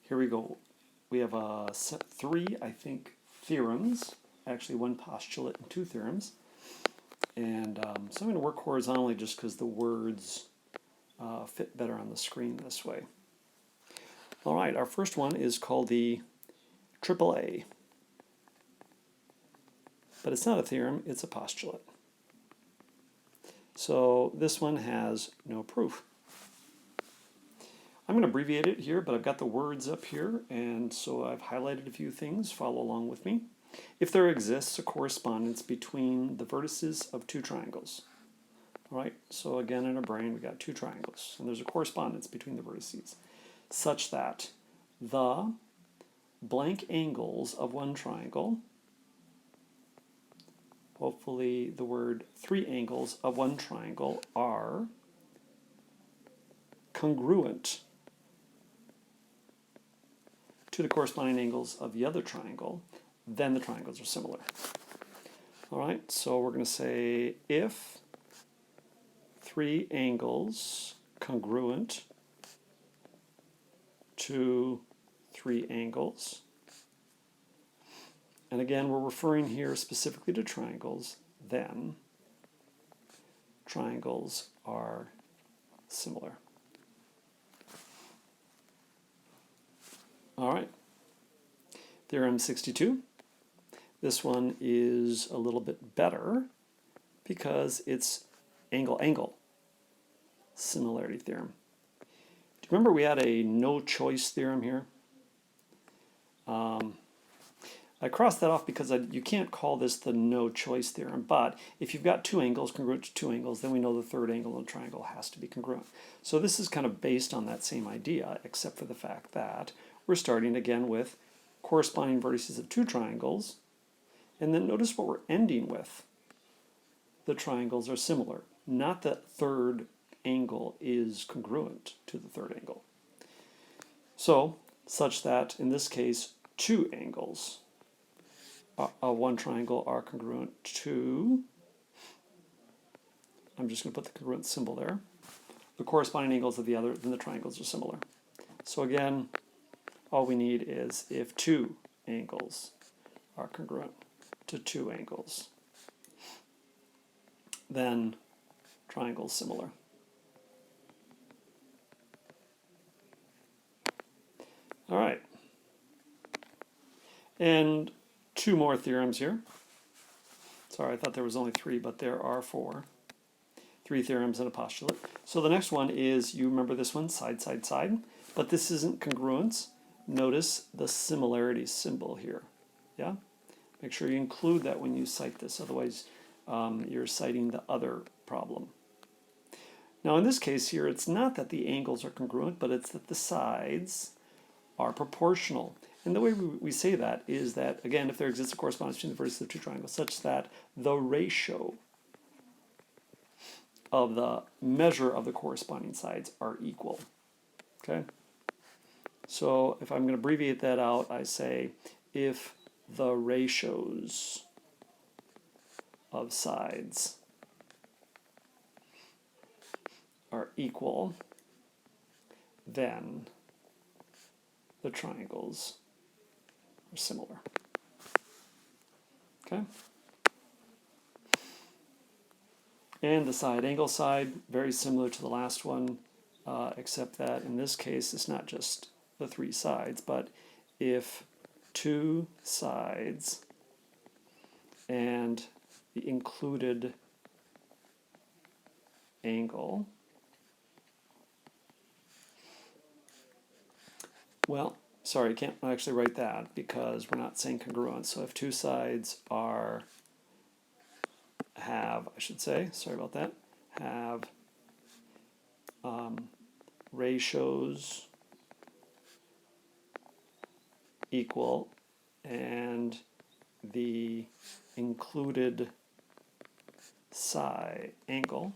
here we go. We have three, I think, theorems. Actually, one postulate and two theorems. And so I'm going to work horizontally just because the words fit better on the screen this way. All right, our first one is called the AAA. But it's not a theorem, it's a postulate. So this one has no proof. I'm going to abbreviate it here, but I've got the words up here, and so I've highlighted a few things. Follow along with me. If there exists a correspondence between the vertices of two triangles. All right, so again in our brain we got two triangles, and there's a correspondence between the vertices, such that the blank angles of one triangle, hopefully the word three angles of one triangle, are congruent to the corresponding angles of the other triangle, then the triangles are similar. All right, so we're going to say if three angles congruent to three angles, and again we're referring here specifically to triangles, then triangles are similar. All right, Theorem 62. This one is a little bit better because it's angle-angle similarity theorem. Do you remember we had a no-choice theorem here? I crossed that off because you can't call this the no-choice theorem, but if you've got two angles congruent to two angles, then we know the third angle in a triangle has to be congruent. So this is kind of based on that same idea, except for the fact that we're starting again with corresponding vertices of two triangles, and then notice what we're ending with. The triangles are similar, not that third angle is congruent to the third angle. So, such that in this case, two angles of one triangle are congruent to, I'm just going to put the congruent symbol there, the corresponding angles of the other, then the triangles are similar. So again, all we need is if two angles are congruent to two angles, then triangles similar. All right. And two more theorems here. Sorry, I thought there was only three, but there are four. Three theorems and a postulate. So the next one is, you remember this one, side, side, side, but this isn't congruence. Notice the similarity symbol here. Yeah? Make sure you include that when you cite this, otherwise you're citing the other problem. Now in this case here, it's not that the angles are congruent, but it's that the sides are proportional. And the way we say that is that, again, if there exists a correspondence between the vertices of two triangles such that the ratio of the measure of the corresponding sides are equal. Okay? So if I'm going to abbreviate that out, I say if the ratios of sides are equal, then the triangles are similar. Okay? And the side angle side, very similar to the last one, except that in this case it's not just the three sides, but if two sides and the included angle, well, sorry, I can't actually write that because we're not saying congruence. So if two sides have ratios equal and the included side angle,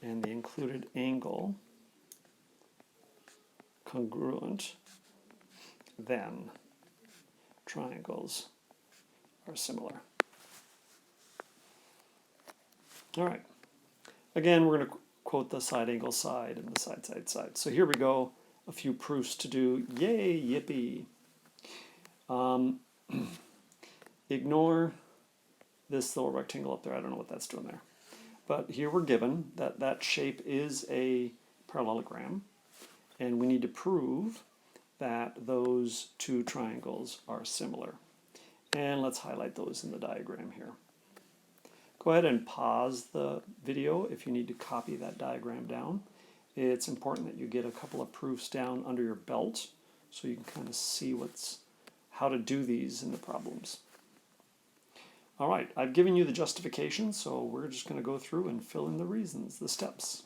and the included angle congruent, then triangles are similar. All right. Again, we're going to quote the side angle side and the side side side. So here we go. a few proofs to do. Yay, yippee. Ignore this little rectangle up there. I don't know what that's doing there. But here we're given that that shape is a parallelogram, and we need to prove that those two triangles are similar. And let's highlight those in the diagram here. Go ahead and pause the video if you need to copy that diagram down. It's important that you get a couple of proofs down under your belt so you can kind of see how to do these in the problems. All right, I've given you the justification, so we're just going to go through and fill in the reasons, the steps.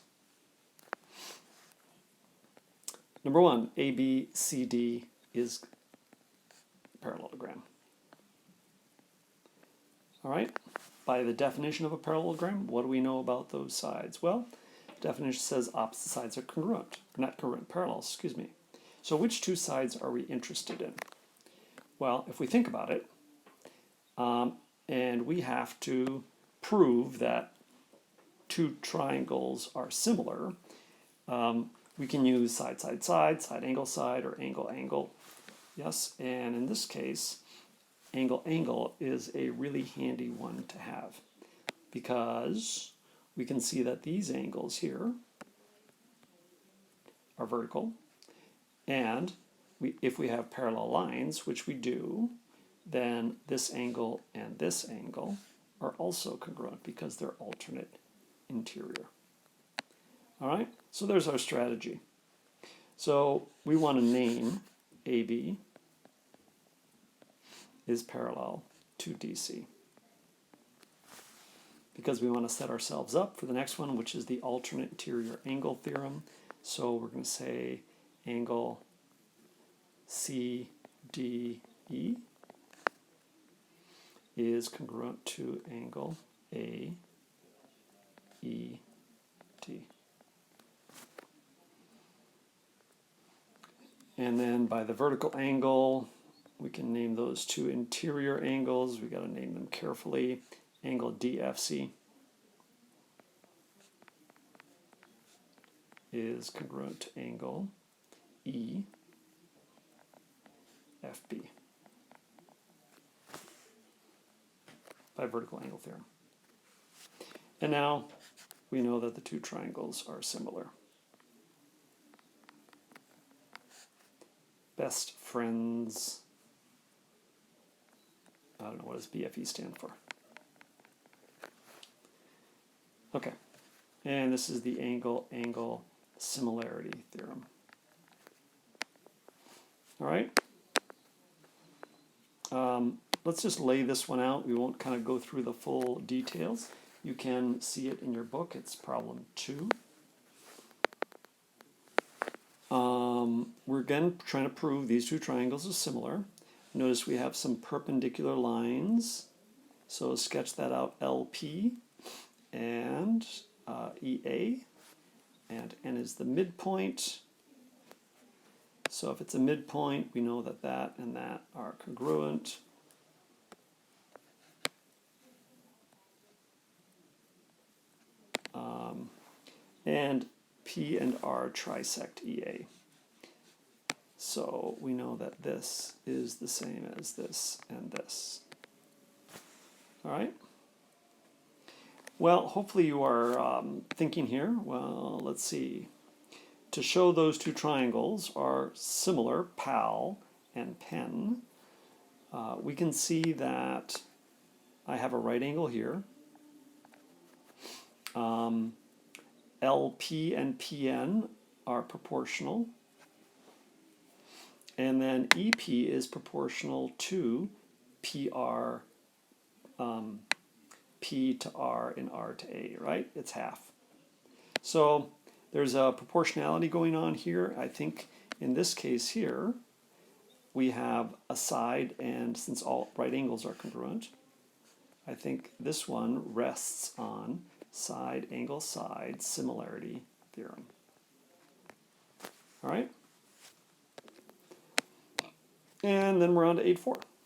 Number one, ABCD is parallelogram. All right, by the definition of a parallelogram, what do we know about those sides? Well, the definition says opposite sides are congruent, not congruent, parallel, excuse me. So which two sides are we interested in? Well, if we think about it, and we have to prove that two triangles are similar, we can use side, side, side, side, angle, or angle, angle. Yes, and in this case, angle, angle is a really handy one to have because we can see that these angles here are vertical, and if we have parallel lines, which we do, then this angle and this angle are also congruent because they're alternate interior. All right, so there's our strategy. So we want to name AB is parallel to DC because we want to set ourselves up for the next one, which is the alternate interior angle theorem. So we're going to say angle CDE is congruent to angle AET. And then by the vertical angle, we can name those two interior angles. We got to name them carefully. Angle DFC is congruent to angle EFB. By vertical angle theorem. And now we know that the two triangles are similar. Best friends. I don't know, what does BFE stand for? Okay, and this is the angle-angle similarity theorem. All right. Let's just lay this one out. We won't kind of go through the full details. You can see it in your book. It's problem 2. We're again trying to prove these two triangles are similar. Notice we have some perpendicular lines. So sketch that out, LP and EA, and N is the midpoint. So if it's a midpoint, we know that that and that are congruent. And P and R trisect EA. So we know that this is the same as this and this. All right? Well, hopefully you are thinking here. Well, let's see. To show those two triangles are similar, PAL and PEN, we can see that I have a right angle here. LP and PN are proportional. And then EP is proportional to PR, P to R and R to A, right? It's half. So there's a proportionality going on here. I think in this case here, we have a side, and since all right angles are congruent, I think this one rests on side, angle, side, similarity theorem. All right? And then we're on to 8.4.